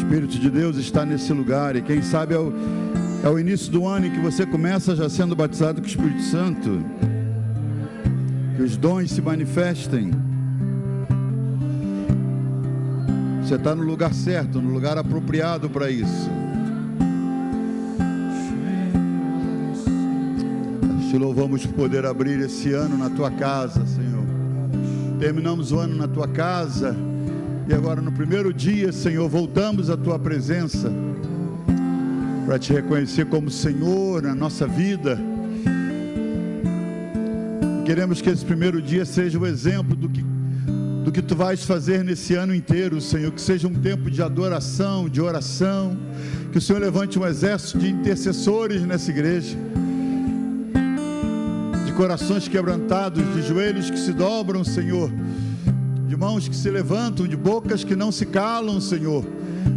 Espírito de Deus está nesse lugar, e quem sabe é o início do ano em que você começa já sendo batizado com o Espírito Santo, que os dons se manifestem. Você está no lugar certo, no lugar apropriado para isso. Te louvamos por poder abrir esse ano na tua casa, Senhor. Terminamos o ano na tua casa, e agora no primeiro dia, Senhor, voltamos à tua presença para te reconhecer como Senhor na nossa vida. Queremos que esse primeiro dia seja o exemplo do que tu vais fazer nesse ano inteiro, Senhor. Que seja um tempo de adoração, de oração, que o Senhor levante um exército de intercessores nessa igreja, de corações quebrantados, de joelhos que se dobram, Senhor, de mãos que se levantam, de bocas que não se calam, Senhor,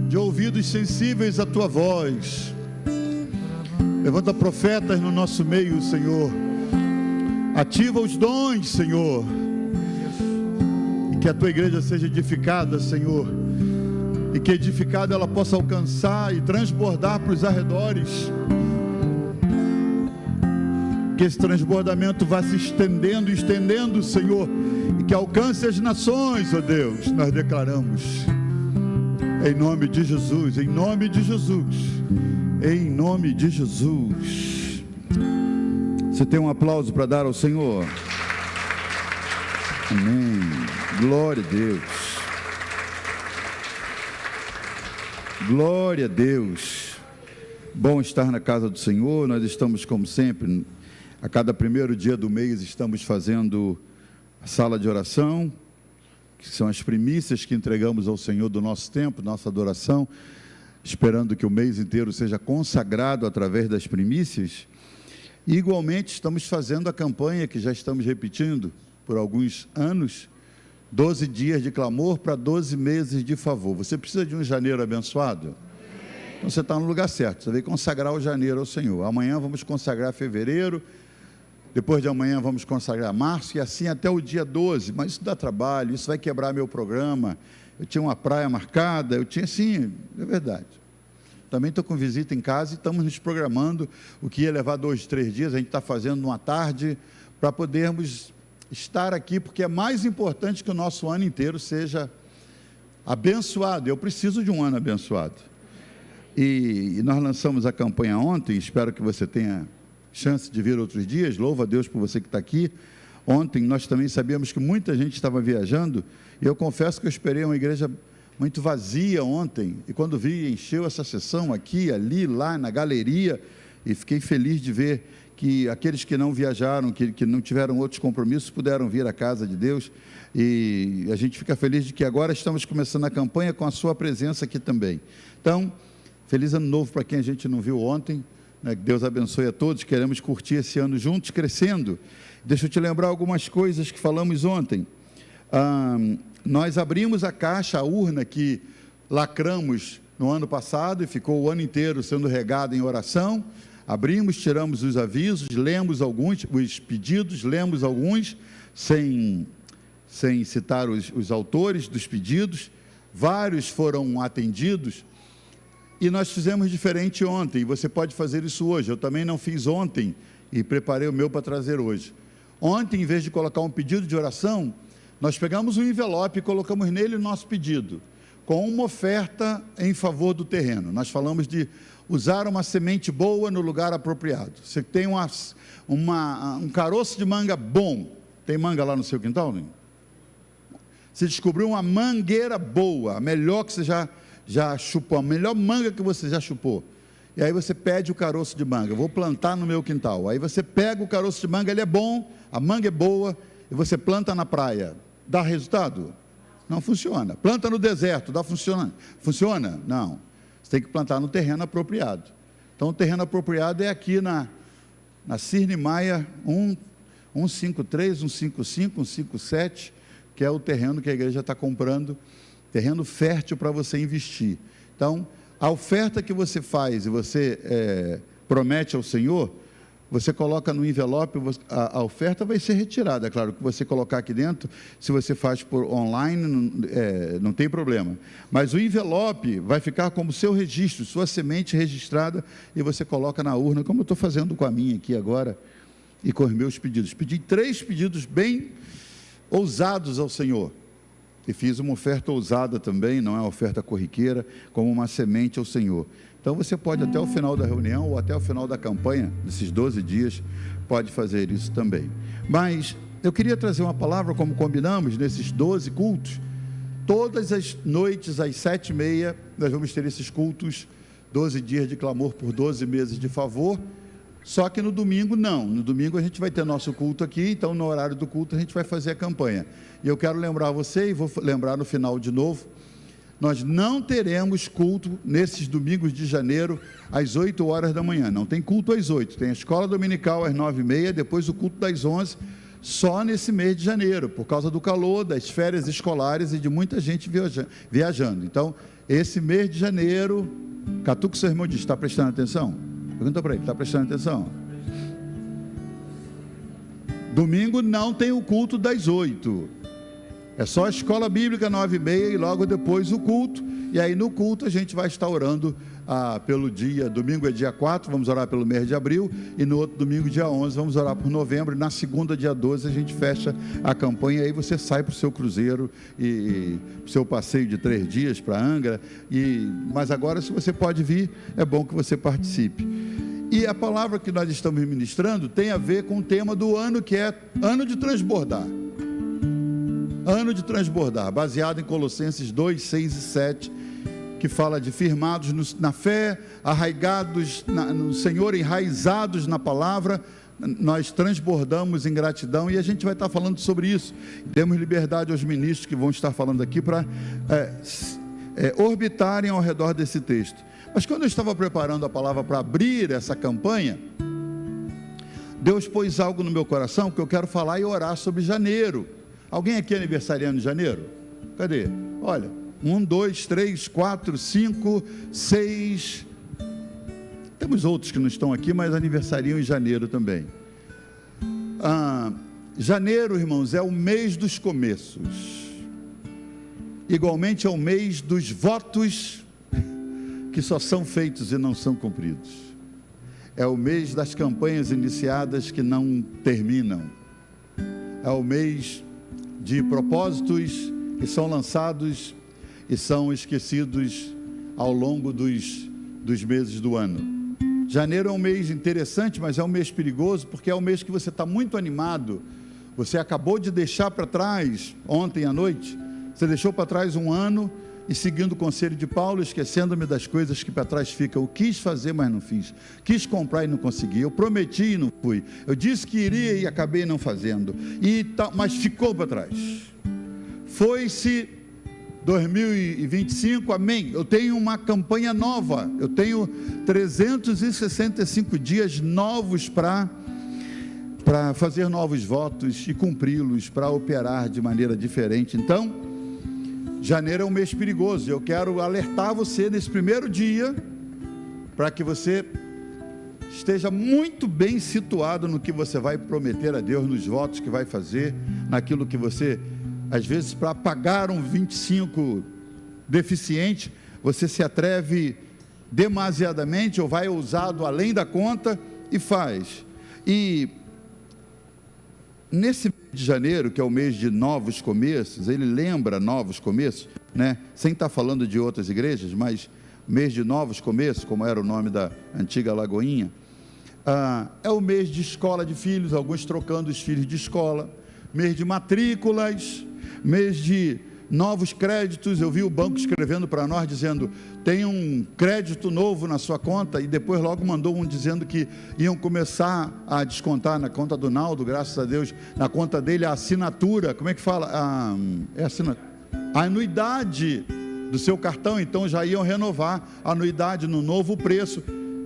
de ouvidos sensíveis à tua voz. Levanta profetas no nosso meio, Senhor. Ativa os dons, Senhor, e que a tua igreja seja edificada, Senhor, e que edificada ela possa alcançar e transbordar para os arredores. Que esse transbordamento vá se estendendo, Senhor, e que alcance as nações, ó Deus. Nós declaramos, em nome de Jesus, em nome de Jesus, em nome de Jesus. Você tem um aplauso para dar ao Senhor? Amém. Glória a Deus. Glória a Deus. Bom estar na casa do Senhor. Nós estamos, como sempre, a cada primeiro dia do mês, estamos fazendo a sala de oração, que são as primícias que entregamos ao Senhor do nosso tempo, nossa adoração, esperando que o mês inteiro seja consagrado através das primícias. E, igualmente, estamos fazendo a campanha que já estamos repetindo por alguns anos, 12 dias de clamor para 12 meses de favor. Você precisa de um janeiro abençoado? Então você está no lugar certo, você veio consagrar o janeiro ao Senhor. Amanhã vamos consagrar fevereiro, depois de amanhã vamos consagrar março, e assim até o dia 12, mas isso dá trabalho, isso vai quebrar meu programa. Eu tinha uma praia marcada, sim, é verdade. Também estou com visita em casa e estamos nos programando o que ia levar 2, 3 dias, a gente está fazendo numa tarde, para podermos estar aqui, porque é mais importante que o nosso ano inteiro seja abençoado. Eu preciso de um ano abençoado. E nós lançamos a campanha ontem, espero que você tenha chance de vir outros dias. Louvo a Deus por você que está aqui. Ontem nós também sabíamos que muita gente estava viajando, e eu confesso que eu esperei uma igreja muito vazia ontem, e quando vi, encheu essa sessão aqui, ali, lá na galeria, e fiquei feliz de ver que aqueles que não viajaram, que não tiveram outros compromissos, puderam vir à casa de Deus, e a gente fica feliz de que agora estamos começando a campanha com a sua presença aqui também. Então, feliz ano novo para quem a gente não viu ontem, né? Que Deus abençoe a todos. Queremos curtir esse ano juntos, crescendo. Deixa eu te lembrar algumas coisas que falamos ontem. Nós abrimos a caixa, a urna que lacramos no ano passado e ficou o ano inteiro sendo regada em oração. Abrimos, tiramos os avisos, lemos alguns, os pedidos, lemos alguns, sem citar os autores dos pedidos. Vários foram atendidos. E nós fizemos diferente ontem, e você pode fazer isso hoje. Eu também não fiz ontem e preparei o meu para trazer hoje. Ontem, em vez de colocar um pedido de oração, nós pegamos um envelope e colocamos nele o nosso pedido, com uma oferta em favor do terreno. Nós falamos de usar uma semente boa no lugar apropriado. Você tem um caroço de manga bom. Tem manga lá no seu quintal, né? Você descobriu uma mangueira boa, a melhor que você já chupou, a melhor manga que você já chupou. E aí você pede o caroço de manga. Vou plantar no meu quintal. Aí você pega o caroço de manga, ele é bom, a manga é boa, e você planta na praia. Dá resultado? Não funciona. Planta no deserto, funciona? Não. Você tem que plantar no terreno apropriado. Então o terreno apropriado é aqui na Cirne Maia 153, 155, 157, que é o terreno que a igreja está comprando, terreno fértil para você investir. Então, a oferta que você faz e você promete ao Senhor, você coloca no envelope, a oferta vai ser retirada. É claro que você colocar aqui dentro, se você faz por online, não tem problema. Mas o envelope vai ficar como seu registro, sua semente registrada, e você coloca na urna, como eu estou fazendo com a minha aqui agora, e com os meus pedidos. Pedi 3 pedidos bem ousados ao Senhor. E fiz uma oferta ousada também, não é uma oferta corriqueira, como uma semente ao Senhor. Então você pode até o final da reunião ou até o final da campanha, desses 12 dias, pode fazer isso também. Mas eu queria trazer uma palavra, como combinamos, nesses 12 cultos. Todas as noites, às 7h30, nós vamos ter esses cultos, 12 dias de clamor por 12 meses de favor. Só que no domingo não, no domingo a gente vai ter nosso culto aqui, então no horário do culto a gente vai fazer a campanha. E eu quero lembrar você, e vou lembrar no final de novo, nós não teremos culto nesses domingos de janeiro às 8 horas da manhã, não tem culto às 8, tem a escola dominical às 9h30, depois o culto das 11, só nesse mês de janeiro, por causa do calor, das férias escolares e de muita gente viajando. Então, esse mês de janeiro, catuca o seu irmão, diz, está prestando atenção? Pergunta para ele, está prestando atenção? Domingo não tem o culto das 8, é só a escola bíblica 9h30 e logo depois o culto, e aí no culto a gente vai estar orando pelo dia, domingo é dia 4, vamos orar pelo mês de abril, e no outro domingo, dia 11, vamos orar por novembro, e na segunda, dia 12, a gente fecha a campanha, aí você sai para o seu cruzeiro, e para o seu passeio de 3 dias para Angra, mas agora se você pode vir, é bom que você participe. E a palavra que nós estamos ministrando tem a ver com o tema do ano, que é ano de transbordar. Ano de transbordar, baseado em Colossenses 2, 6 e 7, que fala de firmados na fé, arraigados no Senhor, enraizados na palavra, nós transbordamos em gratidão, e a gente vai estar falando sobre isso. Demos liberdade aos ministros que vão estar falando aqui para orbitarem ao redor desse texto. Mas quando eu estava preparando a palavra para abrir essa campanha, Deus pôs algo no meu coração, que eu quero falar e orar sobre janeiro. Alguém aqui é aniversariando em janeiro? Cadê? Olha, 1, 2, 3, 4, 5, 6. Temos outros que não estão aqui, mas aniversariam em janeiro também. Janeiro, irmãos, é o mês dos começos. Igualmente é o mês dos votos que só são feitos e não são cumpridos. É o mês das campanhas iniciadas que não terminam. É o mês de propósitos que são lançados e são esquecidos ao longo dos meses do ano. Janeiro é um mês interessante, mas é um mês perigoso, porque é um mês que você está muito animado. Você acabou de deixar para trás, ontem à noite, você deixou para trás um ano, e seguindo o conselho de Paulo, esquecendo-me das coisas que para trás ficam. Eu quis fazer, mas não fiz. Quis comprar e não consegui. Eu prometi e não fui. Eu disse que iria e acabei não fazendo. Mas ficou para trás. Foi-se 2025, amém. Eu tenho uma campanha nova. Eu tenho 365 dias novos para fazer novos votos e cumpri-los, para operar de maneira diferente. Então, janeiro é um mês perigoso. Eu quero alertar você nesse primeiro dia, para que você esteja muito bem situado no que você vai prometer a Deus, nos votos que vai fazer, naquilo que você, às vezes, para pagar um 25 deficiente, você se atreve demasiadamente, ou vai ousado além da conta e faz. E nesse mês de janeiro, que é o mês de novos começos, ele lembra novos começos, né? Sem estar falando de outras igrejas, mas mês de novos começos, como era o nome da antiga Lagoinha, é o mês de escola de filhos, alguns trocando os filhos de escola, mês de matrículas, mês de novos créditos. Eu vi o banco escrevendo para nós, dizendo, tem um crédito novo na sua conta, e depois logo mandou um dizendo que iam começar a descontar na conta do Naldo, graças a Deus, na conta dele, a assinatura, como é que fala? A anuidade do seu cartão. Então já iam renovar a anuidade no novo preço.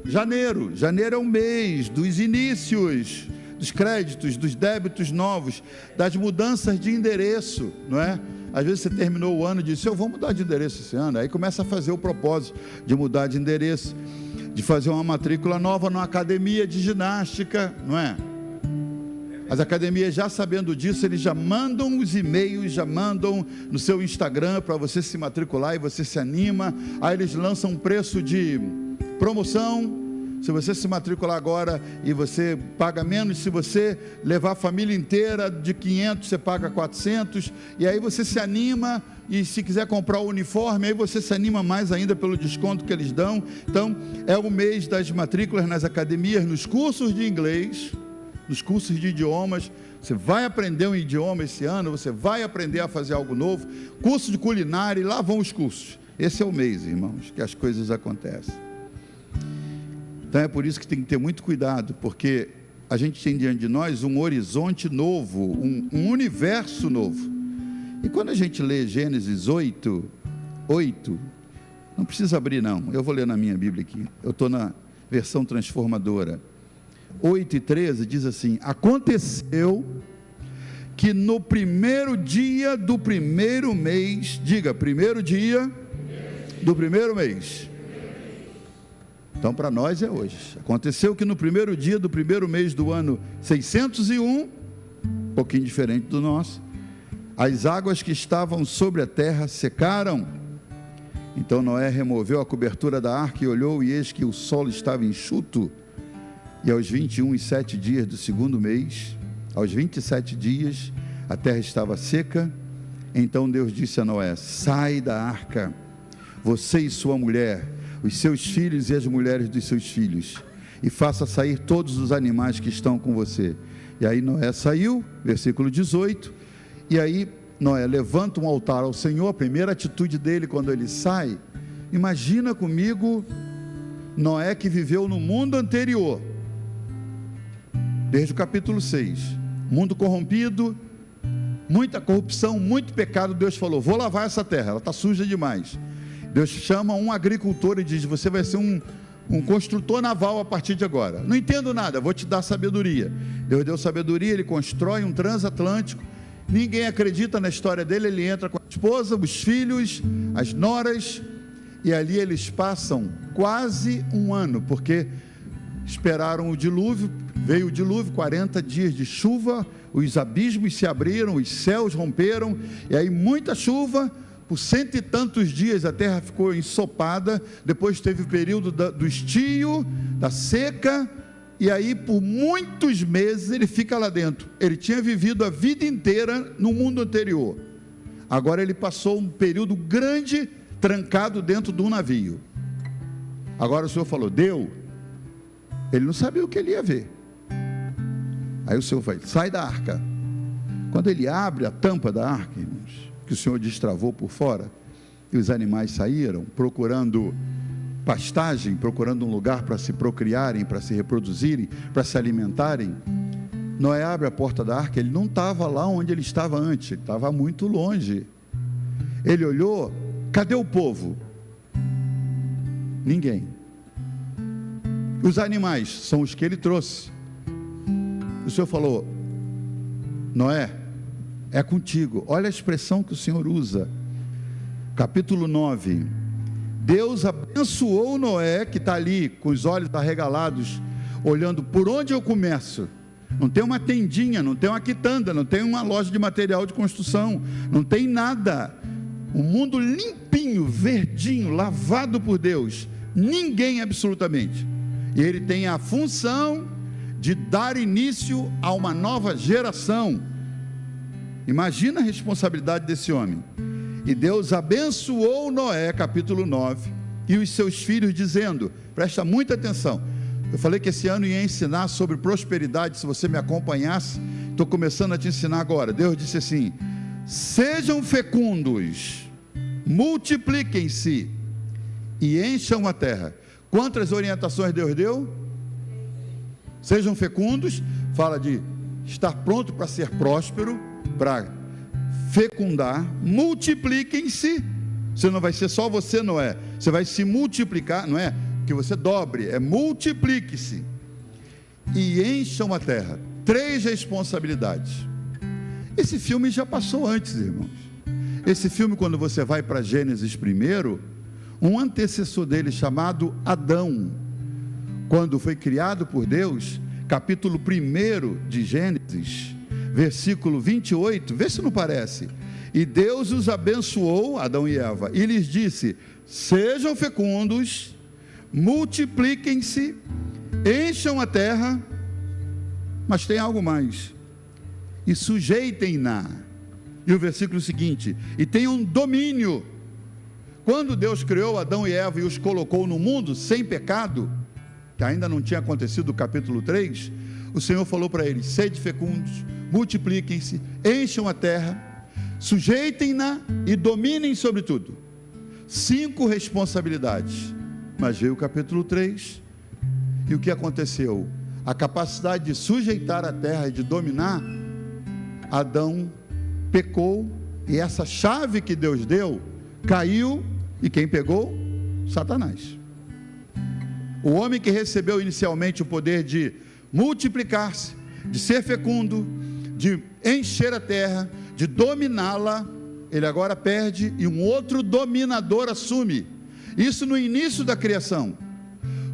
Janeiro é o mês dos inícios, dos créditos, dos débitos novos, das mudanças de endereço, não é? Às vezes você terminou o ano e disse, eu vou mudar de endereço esse ano, aí começa a fazer o propósito de mudar de endereço. de fazer uma matrícula nova numa academia de ginástica, não é? As academias, já sabendo disso, eles já mandam os e-mails, já mandam no seu Instagram para você se matricular, e você se anima. Aí eles lançam um preço de promoção. Se você se matricular agora e você paga menos, se você levar a família inteira de 500, você paga 400, e aí você se anima, e se quiser comprar o uniforme, aí você se anima mais ainda pelo desconto que eles dão. Então, é o mês das matrículas nas academias, nos cursos de inglês, nos cursos de idiomas. Você vai aprender um idioma esse ano, você vai aprender a fazer algo novo, curso de culinária, e lá vão os cursos. Esse é o mês, irmãos, que as coisas acontecem. Então é por isso que tem que ter muito cuidado, porque a gente tem diante de nós um horizonte novo, um universo novo. E quando a gente lê Gênesis 8, não precisa abrir não, eu vou ler na minha Bíblia aqui, eu estou na versão transformadora. 8:13 diz assim: aconteceu que no primeiro dia do primeiro mês, diga, primeiro dia do primeiro mês. Então, para nós é hoje. Aconteceu que no primeiro dia do primeiro mês do ano 601, um pouquinho diferente do nosso, as águas que estavam sobre a terra secaram. Então Noé removeu a cobertura da arca e olhou, e eis que o solo estava enxuto. E aos 21 dias do segundo mês, aos 27 dias, a terra estava seca. Então Deus disse a Noé: sai da arca, você e sua mulher, os seus filhos e as mulheres dos seus filhos, e faça sair todos os animais que estão com você. E aí Noé saiu, versículo 18, e aí Noé levanta um altar ao Senhor. A primeira atitude dele quando ele sai, imagina comigo, Noé que viveu no mundo anterior, desde o capítulo 6, mundo corrompido, muita corrupção, muito pecado. Deus falou: vou lavar essa terra, ela está suja demais. Deus chama um agricultor e diz: você vai ser um construtor naval a partir de agora. Não entendo nada, vou te dar sabedoria. Deus deu sabedoria, ele constrói um transatlântico. Ninguém acredita na história dele. Ele entra com a esposa, os filhos, as noras, e ali eles passam quase um ano, porque esperaram o dilúvio. Veio o dilúvio, 40 dias de chuva, os abismos se abriram, os céus romperam, e aí muita chuva. Por 100 e tantos dias a terra ficou ensopada. Depois teve o período do estio, da seca, e aí por muitos meses ele fica lá dentro. Ele tinha vivido a vida inteira no mundo anterior, agora ele passou um período grande trancado dentro de um navio. Agora o Senhor falou: deu. Ele não sabia o que ele ia ver. Aí o Senhor vai: sai da arca. Quando ele abre a tampa da arca, irmãos, que o Senhor destravou por fora, e os animais saíram procurando pastagem, procurando um lugar para se procriarem, para se reproduzirem, para se alimentarem. Noé abre a porta da arca. Ele não estava lá onde ele estava antes, ele estava muito longe. Ele olhou: cadê o povo? Ninguém. Os animais são os que ele trouxe. O Senhor falou: Noé, é contigo. Olha a expressão que o Senhor usa, capítulo 9, Deus abençoou Noé, que está ali com os olhos arregalados, olhando: por onde eu começo? Não tem uma tendinha, não tem uma quitanda, não tem uma loja de material de construção, não tem nada, um mundo limpinho, verdinho, lavado por Deus, ninguém absolutamente, e ele tem a função de dar início a uma nova geração. Imagina a responsabilidade desse homem. E Deus abençoou Noé, capítulo 9, e os seus filhos, dizendo: presta muita atenção, eu falei que esse ano ia ensinar sobre prosperidade, se você me acompanhasse, estou começando a te ensinar agora. Deus disse assim: sejam fecundos, multipliquem-se e encham a terra. Quantas orientações Deus deu? Sejam fecundos, fala de estar pronto para ser próspero, para fecundar. Multipliquem-se. Você não vai ser só você, Noé, você vai se multiplicar, não é que você dobre, é multiplique-se e encham a terra. 3 responsabilidades. Esse filme já passou antes, irmãos. Esse filme, quando você vai para Gênesis primeiro, um antecessor dele chamado Adão, quando foi criado por Deus, capítulo 1 de Gênesis, versículo 28, vê se não parece. E Deus os abençoou, Adão e Eva, e lhes disse: sejam fecundos, multipliquem-se, encham a terra, mas tem algo mais, e sujeitem-na. E o versículo seguinte: e tenham domínio. Quando Deus criou Adão e Eva e os colocou no mundo sem pecado, que ainda não tinha acontecido o capítulo 3, o Senhor falou para eles: sede fecundos, multipliquem-se, encham a terra, sujeitem-na e dominem sobre tudo. 5 responsabilidades. Mas veio o capítulo 3, e o que aconteceu? A capacidade de sujeitar a terra e de dominar, Adão pecou, e essa chave que Deus deu, caiu, e quem pegou? Satanás. O homem que recebeu inicialmente o poder de multiplicar-se, de ser fecundo, de encher a terra, de dominá-la, ele agora perde, e um outro dominador assume. Isso no início da criação.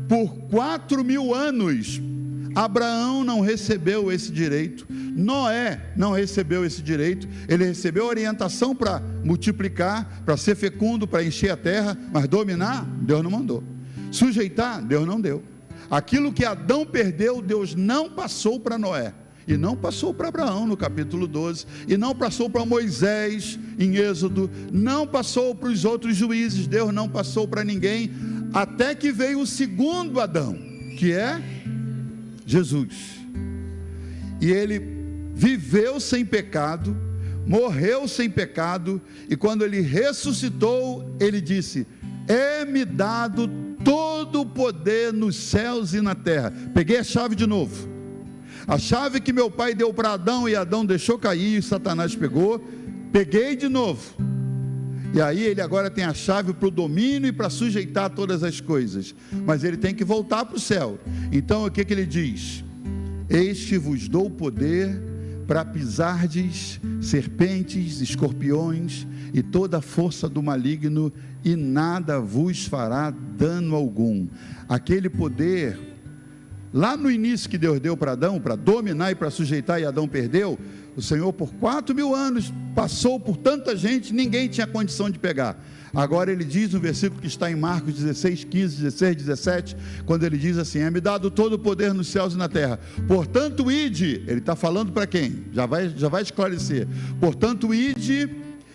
Por 4.000 anos, Abraão não recebeu esse direito, Noé não recebeu esse direito. Ele recebeu orientação para multiplicar, para ser fecundo, para encher a terra, mas dominar, Deus não mandou. Sujeitar, Deus não deu. Aquilo que Adão perdeu, Deus não passou para Noé, e não passou para Abraão no capítulo 12, e não passou para Moisés em Êxodo, não passou para os outros juízes, Deus não passou para ninguém, até que veio o segundo Adão, que é Jesus. E ele viveu sem pecado, morreu sem pecado, e quando ele ressuscitou, ele disse: é-me dado todo o poder nos céus e na terra. Peguei a chave de novo, a chave que meu pai deu para Adão, e Adão deixou cair, e Satanás pegou, peguei de novo, e aí ele agora tem a chave para o domínio e para sujeitar todas as coisas, mas ele tem que voltar para o céu. Então o que ele diz? Eis que vos dou poder para pisardes serpentes, escorpiões e toda a força do maligno, e nada vos fará dano algum. Aquele poder, lá no início que Deus deu para Adão, para dominar e para sujeitar, e Adão perdeu, o Senhor por 4.000 anos, passou por tanta gente, ninguém tinha condição de pegar. Agora ele diz no versículo que está em Marcos 16, 15, 16, 17, quando ele diz assim: é-me dado todo o poder nos céus e na terra, portanto ide, ele está falando para quem? Já vai esclarecer. Portanto ide,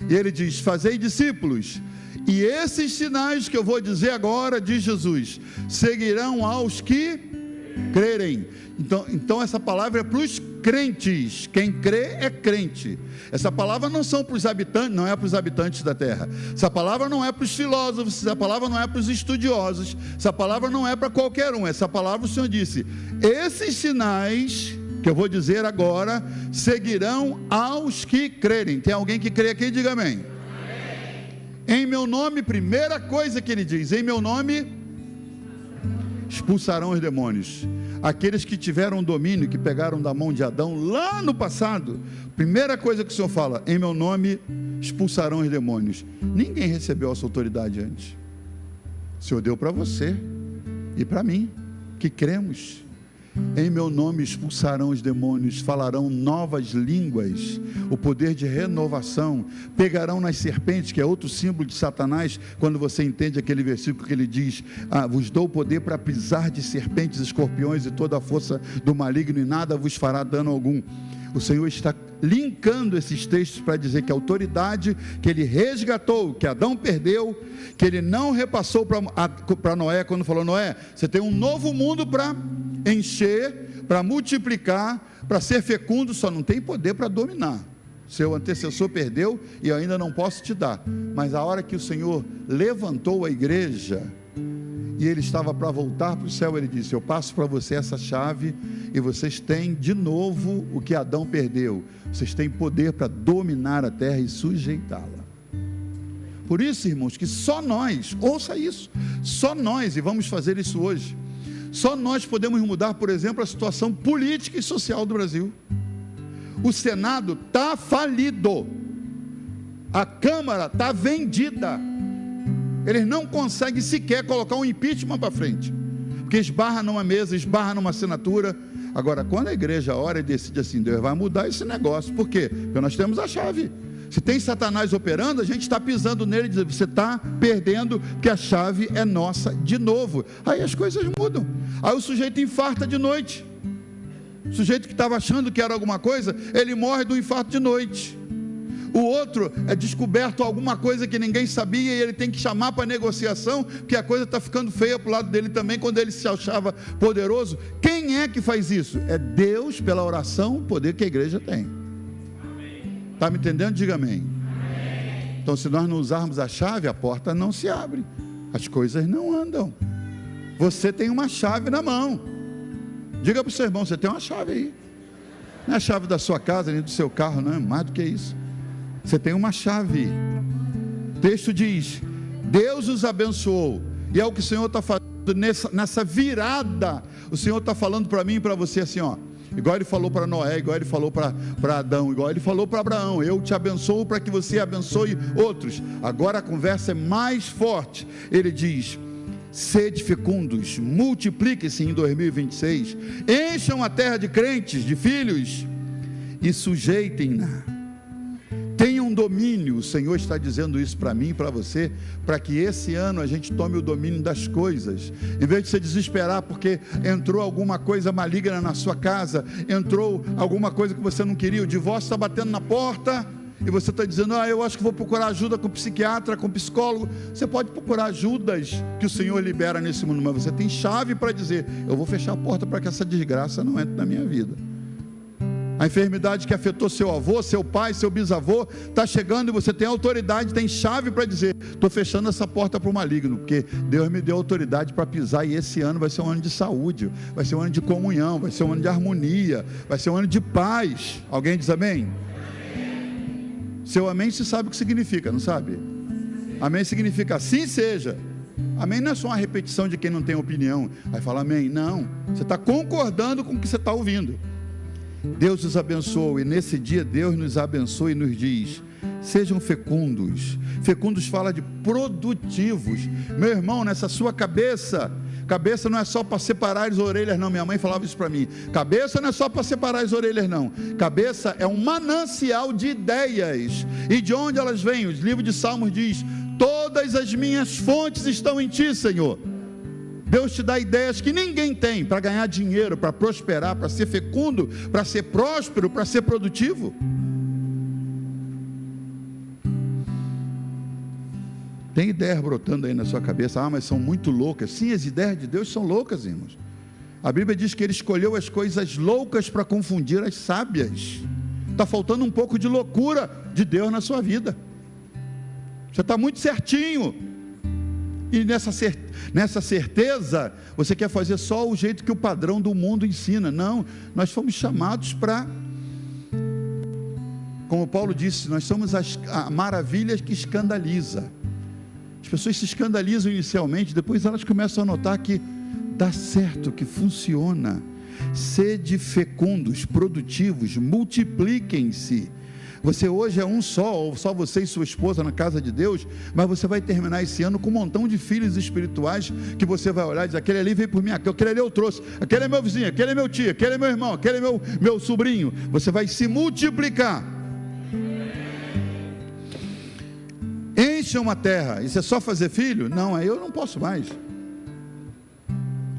e ele diz: fazei discípulos, e esses sinais que eu vou dizer agora, diz Jesus, seguirão aos que crerem. Então essa palavra é para os crentes. Quem crê é crente. Essa palavra não são para os habitantes, não é para os habitantes da terra. Essa palavra não é para os filósofos, essa palavra não é para os estudiosos, essa palavra não é para qualquer um. Essa palavra o Senhor disse: esses sinais que eu vou dizer agora seguirão aos que crerem. Tem alguém que crê aqui? Diga amém. Em meu nome, primeira coisa que ele diz: em meu nome expulsarão os demônios. Aqueles que tiveram domínio, que pegaram da mão de Adão lá no passado, primeira coisa que o Senhor fala: em meu nome expulsarão os demônios. Ninguém recebeu essa autoridade antes. O Senhor deu para você e para mim, que cremos. Em meu nome expulsarão os demônios, falarão novas línguas, o poder de renovação, pegarão nas serpentes, que é outro símbolo de Satanás, quando você entende aquele versículo que ele diz: vos dou poder para pisar de serpentes, escorpiões e toda a força do maligno, e nada vos fará dano algum. O Senhor está linkando esses textos para dizer que a autoridade que ele resgatou, que Adão perdeu, que ele não repassou para Noé, quando falou: Noé, você tem um novo mundo para encher, para multiplicar, para ser fecundo, só não tem poder para dominar. Seu antecessor perdeu e eu ainda não posso te dar. Mas a hora que o Senhor levantou a igreja e ele estava para voltar para o céu, ele disse: eu passo para você essa chave, e vocês têm de novo o que Adão perdeu. Vocês têm poder para dominar a terra e sujeitá-la. Por isso, irmãos, que só nós, ouça isso, só nós, e vamos fazer isso hoje, só nós podemos mudar, por exemplo, a situação política e social do Brasil. O Senado está falido, a Câmara está vendida, eles não conseguem sequer colocar um impeachment para frente, porque esbarra numa mesa, esbarra numa assinatura. Agora, quando a igreja ora e decide assim, Deus vai mudar esse negócio. Por quê? Porque nós temos a chave. Se tem Satanás operando, a gente está pisando nele e dizendo, você está perdendo, porque a chave é nossa de novo. Aí as coisas mudam. Aí o sujeito infarta de noite. O sujeito que estava achando que era alguma coisa, ele morre do infarto de noite. O outro é descoberto alguma coisa que ninguém sabia e ele tem que chamar para negociação, porque a coisa está ficando feia para o lado dele também, quando ele se achava poderoso. Quem é que faz isso? É Deus, pela oração, o poder que a igreja tem. Está me entendendo? Diga amém. Então, se nós não usarmos a chave, a porta não se abre, as coisas não andam. Você tem uma chave na mão. Diga para o seu irmão, você tem uma chave aí. Não é a chave da sua casa, nem do seu carro, não é mais do que isso. Você tem uma chave. O texto diz, Deus os abençoou, e é o que o Senhor está fazendo nessa virada. O Senhor está falando para mim e para você assim, ó, igual Ele falou para Noé, igual Ele falou para Adão, igual Ele falou para Abraão, eu te abençoo para que você abençoe outros. Agora a conversa é mais forte. Ele diz, sede fecundos, multipliquem-se em 2026, encham a terra de crentes, de filhos, e sujeitem-na. Tenham domínio. O Senhor está dizendo isso para mim e para você, para que esse ano a gente tome o domínio das coisas, em vez de se desesperar porque entrou alguma coisa maligna na sua casa, entrou alguma coisa que você não queria, o divórcio está batendo na porta, e você está dizendo, eu acho que vou procurar ajuda com psiquiatra, com psicólogo. Você pode procurar ajudas que o Senhor libera nesse mundo, mas você tem chave para dizer, eu vou fechar a porta para que essa desgraça não entre na minha vida. A enfermidade que afetou seu avô, seu pai, seu bisavô, está chegando e você tem autoridade, tem chave para dizer, estou fechando essa porta para o maligno, porque Deus me deu autoridade para pisar, e esse ano vai ser um ano de saúde, vai ser um ano de comunhão, vai ser um ano de harmonia, vai ser um ano de paz. Alguém diz amém? Seu amém se sabe o que significa, não sabe? Amém significa assim seja. Amém não é só uma repetição de quem não tem opinião, aí fala amém, não, você está concordando com o que você está ouvindo. Deus os abençoou, e nesse dia Deus nos abençoa e nos diz, sejam fecundos. Fecundos fala de produtivos. Meu irmão, nessa sua cabeça não é só para separar as orelhas não, minha mãe falava isso para mim, cabeça não é só para separar as orelhas não, cabeça é um manancial de ideias, e de onde elas vêm? O livro de Salmos diz, todas as minhas fontes estão em ti, Senhor. Deus te dá ideias que ninguém tem, para ganhar dinheiro, para prosperar, para ser fecundo, para ser próspero, para ser produtivo. Tem ideias brotando aí na sua cabeça, mas são muito loucas. Sim, as ideias de Deus são loucas, irmãos. A Bíblia diz que Ele escolheu as coisas loucas para confundir as sábias. Está faltando um pouco de loucura de Deus na sua vida. Você está muito certinho, e nessa certeza, você quer fazer só o jeito que o padrão do mundo ensina. Não, nós fomos chamados para, como Paulo disse, nós somos a maravilha que escandaliza. As pessoas se escandalizam inicialmente, depois elas começam a notar que dá certo, que funciona. Sede fecundos, produtivos, multipliquem-se. Você hoje é um só, ou só você e sua esposa na casa de Deus, mas você vai terminar esse ano com um montão de filhos espirituais, que você vai olhar e dizer, aquele ali veio por mim, aquele ali eu trouxe, aquele é meu vizinho, aquele é meu tio, aquele é meu irmão, aquele é meu sobrinho. Você vai se multiplicar. Encham a terra. Isso é só fazer filho? Não, aí eu não posso mais.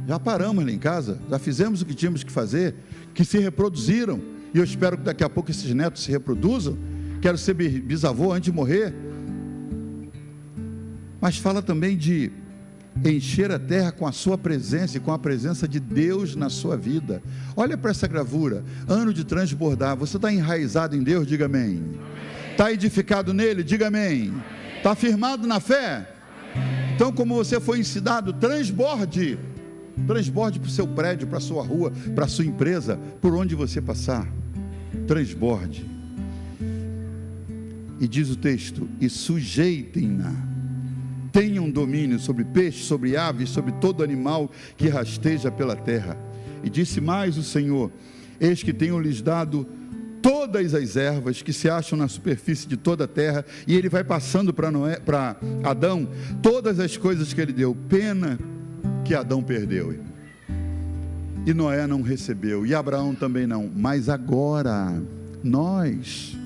Já paramos lá em casa, já fizemos o que tínhamos que fazer, que se reproduziram, e eu espero que daqui a pouco esses netos se reproduzam. Quero ser bisavô antes de morrer. Mas fala também de encher a terra com a sua presença, e com a presença de Deus na sua vida. Olha para essa gravura, ano de transbordar. Você está enraizado em Deus? Diga amém. Está edificado nele? Diga amém. Está firmado na fé? Então, como você foi ensinado, transborde para o seu prédio, para a sua rua, para a sua empresa, por onde você passar, transborde. E diz o texto, e sujeitem-na, tenham domínio sobre peixes, sobre aves, sobre todo animal que rasteja pela terra. E disse mais o Senhor, eis que tenho lhes dado todas as ervas que se acham na superfície de toda a terra. E ele vai passando para Adão todas as coisas que ele deu. Pena que Adão perdeu. E Noé não recebeu, e Abraão também não. Mas agora, nós,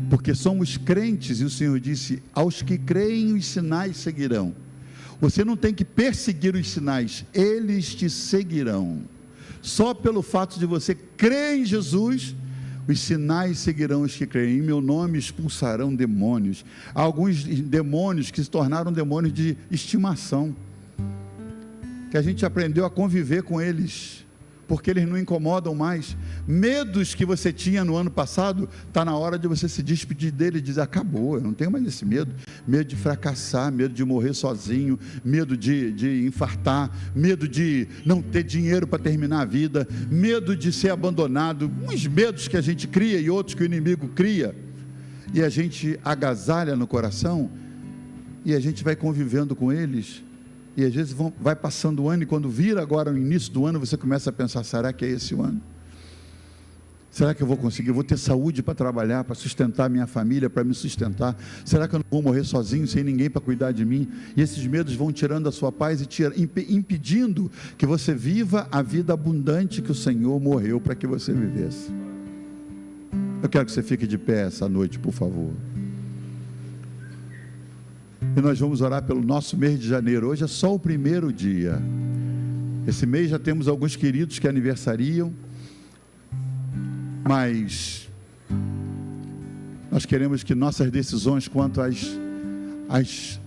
porque somos crentes, e o Senhor disse: aos que creem os sinais seguirão. Você não tem que perseguir os sinais, eles te seguirão. Só pelo fato de você crer em Jesus, os sinais seguirão os que creem. Em meu nome expulsarão demônios. Há alguns demônios que se tornaram demônios de estimação, que a gente aprendeu a conviver com eles, porque eles não incomodam mais. Medos que você tinha no ano passado, está na hora de você se despedir dele e dizer: acabou, eu não tenho mais esse medo. Medo de fracassar, medo de morrer sozinho, medo de infartar, medo de não ter dinheiro para terminar a vida, medo de ser abandonado, uns medos que a gente cria e outros que o inimigo cria, e a gente agasalha no coração, e a gente vai convivendo com eles, e às vezes vai passando o ano, e quando vira agora o início do ano, você começa a pensar: será que é esse o ano? Será que eu vou conseguir? Eu vou ter saúde para trabalhar, para sustentar minha família, para me sustentar? Será que eu não vou morrer sozinho, sem ninguém para cuidar de mim? E esses medos vão tirando a sua paz e impedindo que você viva a vida abundante que o Senhor morreu para que você vivesse. Eu quero que você fique de pé essa noite, por favor. E nós vamos orar pelo nosso mês de janeiro. Hoje é só o primeiro dia. Esse mês já temos alguns queridos que aniversariam, mas nós queremos que nossas decisões quanto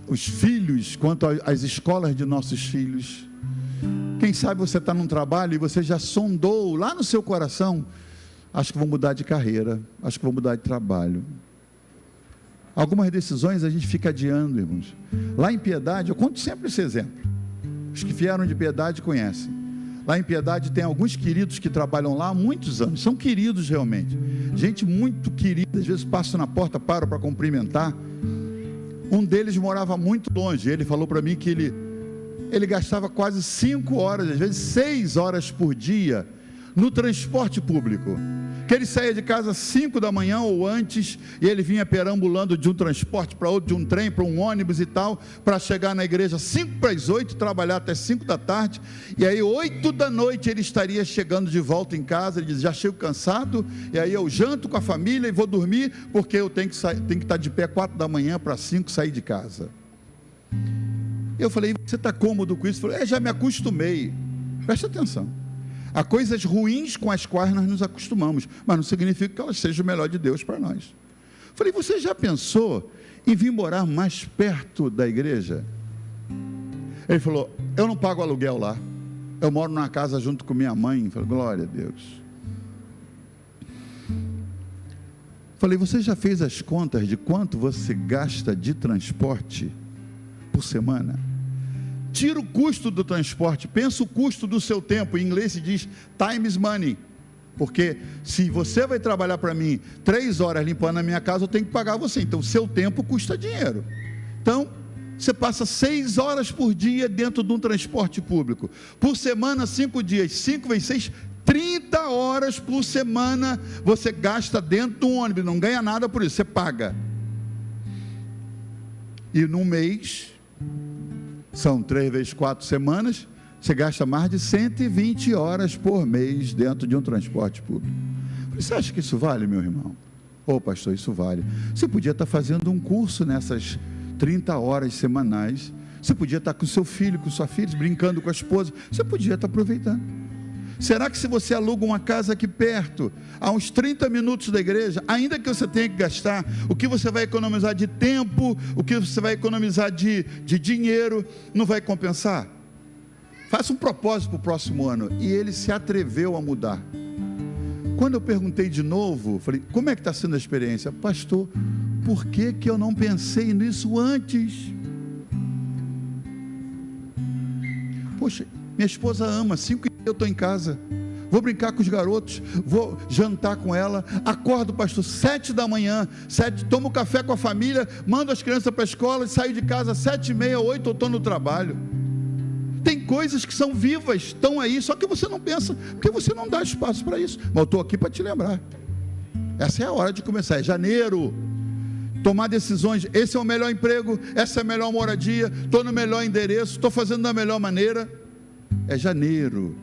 os filhos, quanto às escolas de nossos filhos, quem sabe você está num trabalho e você já sondou lá no seu coração: acho que vou mudar de carreira, acho que vou mudar de trabalho. Algumas decisões a gente fica adiando, irmãos. Lá em Piedade, eu conto sempre esse exemplo, os que vieram de Piedade conhecem. Lá em Piedade tem alguns queridos que trabalham lá há muitos anos, são queridos realmente, gente muito querida, às vezes passo na porta, paro para cumprimentar. Um deles morava muito longe, ele falou para mim que ele gastava quase 5 horas, às vezes 6 horas por dia, no transporte público, que ele saía de casa às 5 da manhã ou antes, e ele vinha perambulando de um transporte para outro, de um trem para um ônibus e tal, para chegar na igreja 5 para as 8, trabalhar até 5 da tarde, e aí 8 da noite ele estaria chegando de volta em casa. Ele diz: já chego cansado, e aí eu janto com a família e vou dormir, porque eu tenho que estar de pé 4 da manhã para 5 sair de casa. Eu falei: você está cômodo com isso? Ele falou: já me acostumei. Preste atenção, há coisas ruins com as quais nós nos acostumamos, mas não significa que elas sejam o melhor de Deus para nós. Falei: você já pensou em vir morar mais perto da igreja? Ele falou: eu não pago aluguel lá, eu moro numa casa junto com minha mãe. Falei: glória a Deus. Falei: você já fez as contas de quanto você gasta de transporte por semana? Tira o custo do transporte, pensa o custo do seu tempo. Em inglês se diz time is money, porque se você vai trabalhar para mim 3 horas limpando a minha casa, eu tenho que pagar você, então o seu tempo custa dinheiro. Então você passa 6 horas por dia dentro de um transporte público, por semana 5 dias, 5 vezes 6, 30 horas por semana você gasta dentro de um ônibus, não ganha nada por isso, você paga. E num mês, são 3 vezes 4 semanas, você gasta mais de 120 horas por mês dentro de um transporte público. Você acha que isso vale, meu irmão? Ô pastor, isso vale. Você podia estar fazendo um curso nessas 30 horas semanais, você podia estar com seu filho, com sua filha, brincando com a esposa, você podia estar aproveitando. Será que se você aluga uma casa aqui perto, a uns 30 minutos da igreja, ainda que você tenha que gastar, o que você vai economizar de tempo, o que você vai economizar de dinheiro, não vai compensar? Faça um propósito para o próximo ano. E ele se atreveu a mudar. Quando eu perguntei de novo, falei: como é que está sendo a experiência? Pastor, por que eu não pensei nisso antes? Poxa, minha esposa ama, 5 eu estou em casa, vou brincar com os garotos, vou jantar com ela, acordo, pastor, 7 da manhã, tomo café com a família, mando as crianças para a escola e saio de casa 7h30, 8 eu estou no trabalho. Tem coisas que são vivas, estão aí, só que você não pensa, porque você não dá espaço para isso. Mas eu estou aqui para te lembrar, essa é a hora de começar, é janeiro, tomar decisões. Esse é o melhor emprego, essa é a melhor moradia, estou no melhor endereço, estou fazendo da melhor maneira. É janeiro.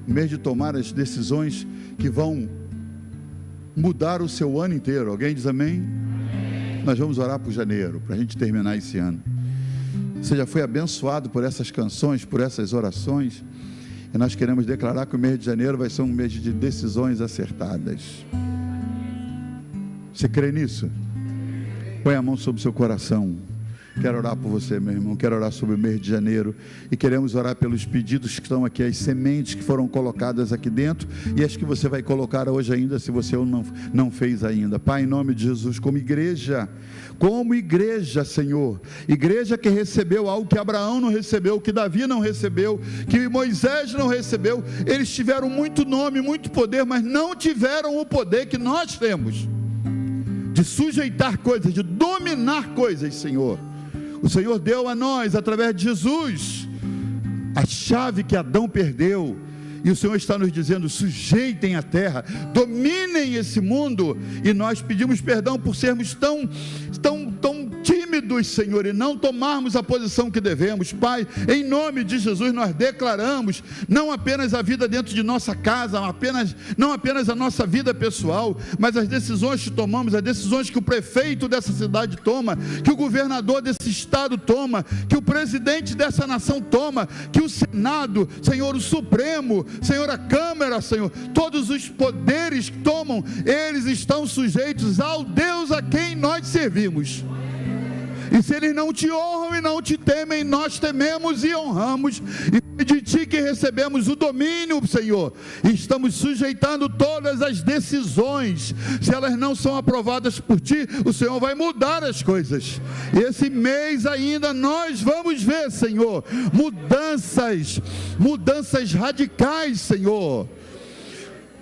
mês de tomar as decisões que vão mudar o seu ano inteiro. Alguém diz amém? Nós vamos orar por janeiro, para a gente terminar esse ano. Você já foi abençoado por essas canções, por essas orações, e nós queremos declarar que o mês de janeiro vai ser um mês de decisões acertadas. Você crê nisso? Põe a mão sobre o seu coração. Quero orar por você, meu irmão. Quero orar sobre o mês de janeiro. E queremos orar pelos pedidos que estão aqui, as sementes que foram colocadas aqui dentro e as que você vai colocar hoje ainda, se você não fez ainda. Pai, em nome de Jesus, como igreja, Senhor, igreja que recebeu algo que Abraão não recebeu, que Davi não recebeu, que Moisés não recebeu. Eles tiveram muito nome, muito poder, mas não tiveram o poder que nós temos de sujeitar coisas, de dominar coisas, Senhor. O Senhor deu a nós, através de Jesus, a chave que Adão perdeu, e o Senhor está nos dizendo: sujeitem a terra, dominem esse mundo. E nós pedimos perdão por sermos tão tímidos, Senhor, e não tomarmos a posição que devemos. Pai, em nome de Jesus, nós declaramos não apenas a vida dentro de nossa casa, não apenas a nossa vida pessoal, mas as decisões que tomamos, as decisões que o prefeito dessa cidade toma, que o governador desse estado toma, que o presidente dessa nação toma, que o Senado, Senhor, o Supremo, Senhor, a Câmara, Senhor, todos os poderes que tomam, eles estão sujeitos ao Deus a quem nós servimos. E se eles não te honram e não te temem, nós tememos e honramos, e de ti que recebemos o domínio, Senhor, e estamos sujeitando todas as decisões. Se elas não são aprovadas por ti, o Senhor vai mudar as coisas. Esse mês ainda nós vamos ver, Senhor, mudanças radicais, Senhor.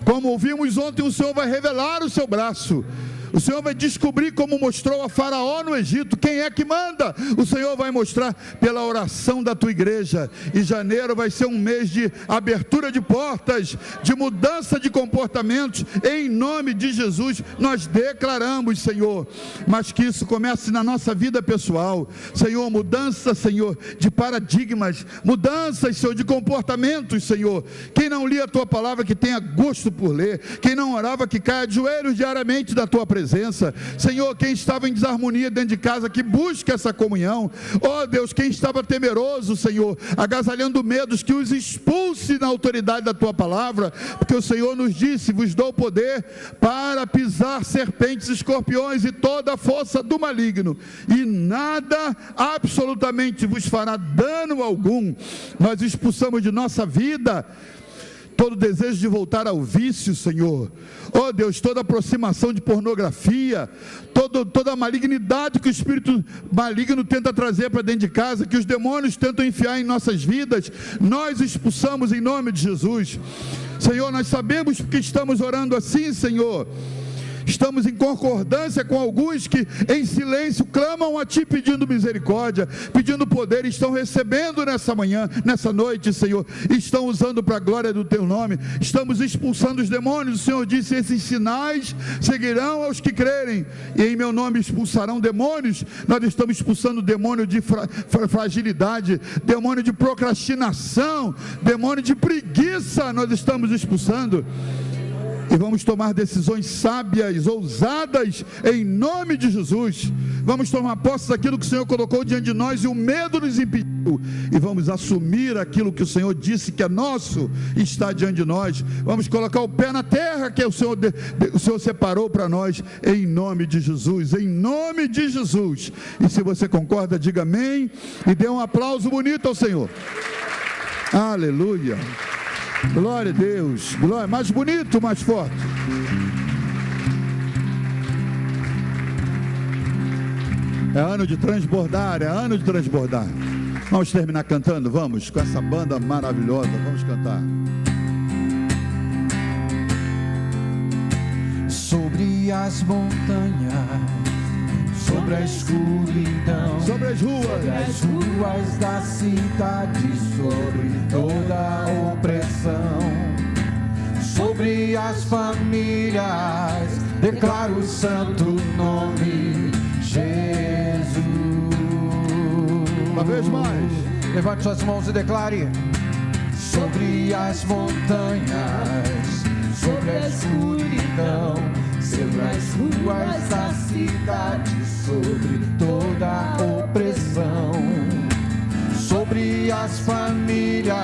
Como ouvimos ontem, o Senhor vai revelar o seu braço. O Senhor vai descobrir, como mostrou a Faraó no Egito, quem é que manda. O Senhor vai mostrar pela oração da tua igreja. E janeiro vai ser um mês de abertura de portas, de mudança de comportamentos. Em nome de Jesus, nós declaramos, Senhor, mas que isso comece na nossa vida pessoal. Senhor, mudança, Senhor, de paradigmas, mudanças, Senhor, de comportamentos, Senhor. Quem não lia a tua palavra, que tenha gosto por ler. Quem não orava, que caia de joelhos diariamente da tua presença. Senhor, quem estava em desarmonia dentro de casa, que busque essa comunhão. Oh Deus, quem estava temeroso, Senhor, agasalhando medos, que os expulse na autoridade da tua palavra, porque o Senhor nos disse: vos dou poder para pisar serpentes, escorpiões e toda a força do maligno, e nada absolutamente vos fará dano algum. Nós expulsamos de nossa vida todo desejo de voltar ao vício, Senhor. Oh Deus, toda aproximação de pornografia, toda a malignidade que o espírito maligno tenta trazer para dentro de casa, que os demônios tentam enfiar em nossas vidas, nós expulsamos em nome de Jesus. Senhor, nós sabemos que estamos orando assim, Senhor. Estamos em concordância com alguns que em silêncio clamam a ti pedindo misericórdia, pedindo poder, estão recebendo nessa manhã, nessa noite, Senhor, estão usando para a glória do teu nome. Estamos expulsando os demônios. O Senhor disse: esses sinais seguirão aos que crerem, e em meu nome expulsarão demônios. Nós estamos expulsando demônio de fragilidade, demônio de procrastinação, demônio de preguiça. Nós estamos expulsando. E vamos tomar decisões sábias, ousadas, em nome de Jesus. Vamos tomar posse daquilo que o Senhor colocou diante de nós e o medo nos impediu. E vamos assumir aquilo que o Senhor disse que é nosso e está diante de nós. Vamos colocar o pé na terra que o Senhor separou para nós, em nome de Jesus. Em nome de Jesus. E se você concorda, diga amém e dê um aplauso bonito ao Senhor. Aleluia. Glória a Deus, glória, mais bonito, mais forte. É ano de transbordar, é ano de transbordar. Vamos terminar cantando, vamos, com essa banda maravilhosa, vamos cantar. Sobre as montanhas, sobre a escuridão, sobre as ruas da cidade, sobre toda a opressão, sobre as famílias, declaro o santo nome Jesus. Uma vez mais, levante suas mãos e declare: sobre as montanhas, sobre a escuridão, sobre as ruas da cidade, sobre toda opressão, sobre as famílias,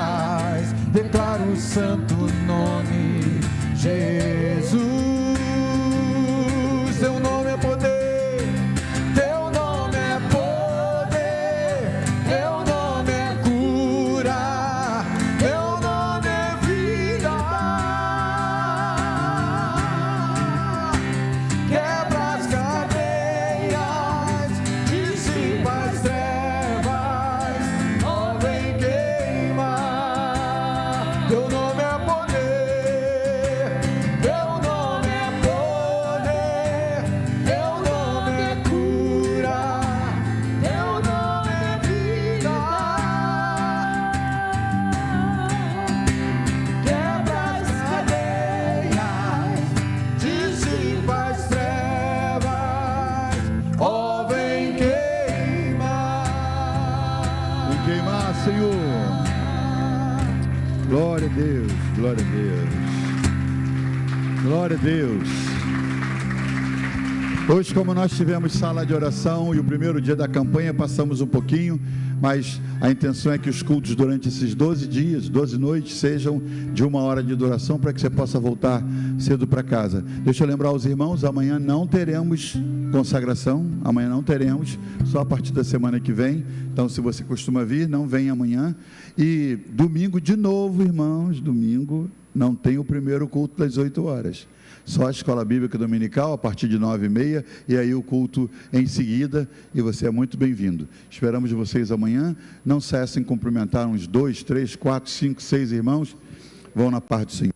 declaro o santo nome, Jesus. Teu nome é poder, teu nome é poder, teu nome é cura, teu nome é vida. Quebra as cadeias, dissipa as trevas, ó, vem queimar. Teu nome é poder, teu nome é poder, teu nome é cura, teu nome é vida. Quebra as cadeias, dissipa as trevas, ó, vem queimar. Vem queimar, Senhor. Glória a Deus, glória a Deus. Glória a Deus. Hoje, como nós tivemos sala de oração e o primeiro dia da campanha, passamos um pouquinho, mas a intenção é que os cultos durante esses 12 dias, 12 noites, sejam de 1 hora de duração, para que você possa voltar cedo para casa. Deixa eu lembrar aos irmãos, amanhã não teremos consagração, amanhã não teremos, só a partir da semana que vem. Então, se você costuma vir, não vem amanhã. E domingo de novo, irmãos, domingo não tem o primeiro culto das 8 horas. Só a escola bíblica dominical a partir de 9h30, e aí o culto em seguida, e você é muito bem-vindo. Esperamos vocês amanhã. Não cessem de cumprimentar uns 2, 3, 4, 5, 6 irmãos. Vão na paz do Senhor.